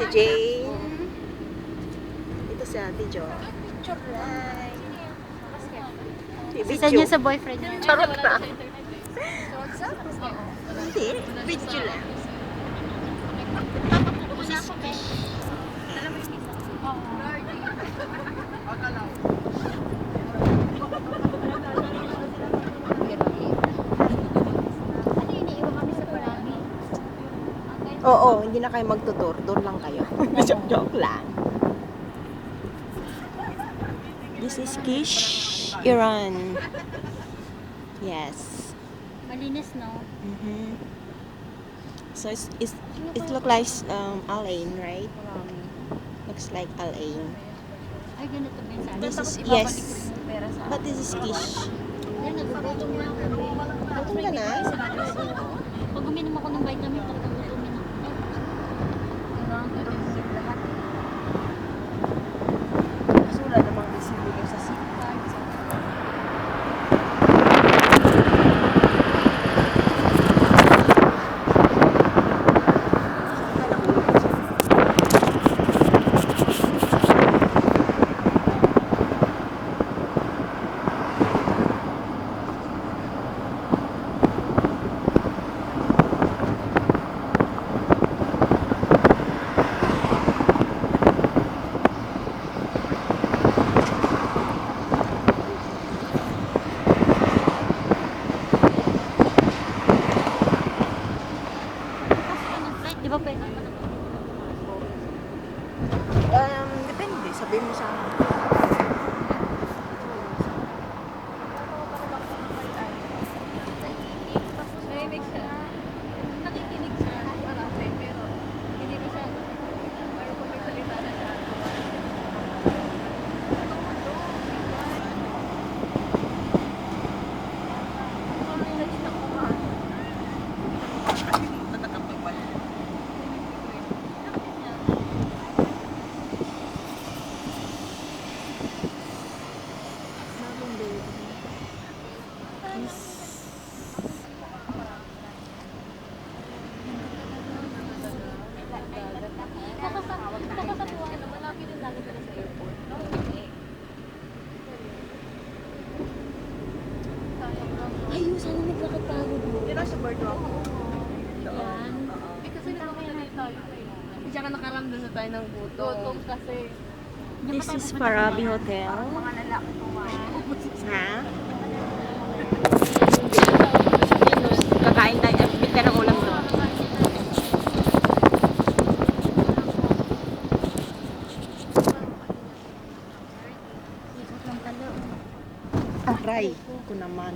si Jane. Ito si Ate Jo. Isa niya sa boyfriend niya. Charot na. Hindi, video lang. Oo, hindi na kayo magtutur. Doon lang kayo. Joke lang. This is Kish, Iran. Yes. Malinis, no? So it look like Alain, right? Looks like Alain. Ay, ganito ba yung sa This atin? is Tapos yes. ibabalik ko rin yung pera sa But this is Kish. Yan, nagugutom na ako. Gutom ka na? Pag uminom ako ng vitamin, pag nagugutom ako. Kasi wala namang disibigay sa SIM card. Di ba pwede? Depende. Sabihin mo sa akin. Nakikinig siya. Nakikinig siya. Pero hindi ko siya. Pero kung may salita na siya. Nakakatuwa na malapit din namin pala sa airport. Ayun, sana naglakad tayo doon. Yun ang sa boardwalk. Yan. Kasi nakakalay tayo. Tsaka nakaramdam na tayo ng gutom. Kasi. This is Parabi Hotel. Mga lalaki kumain. Ha? Kakain tayo. Bit ka ng ulam doon. Ikot lang talo. Aray ko naman.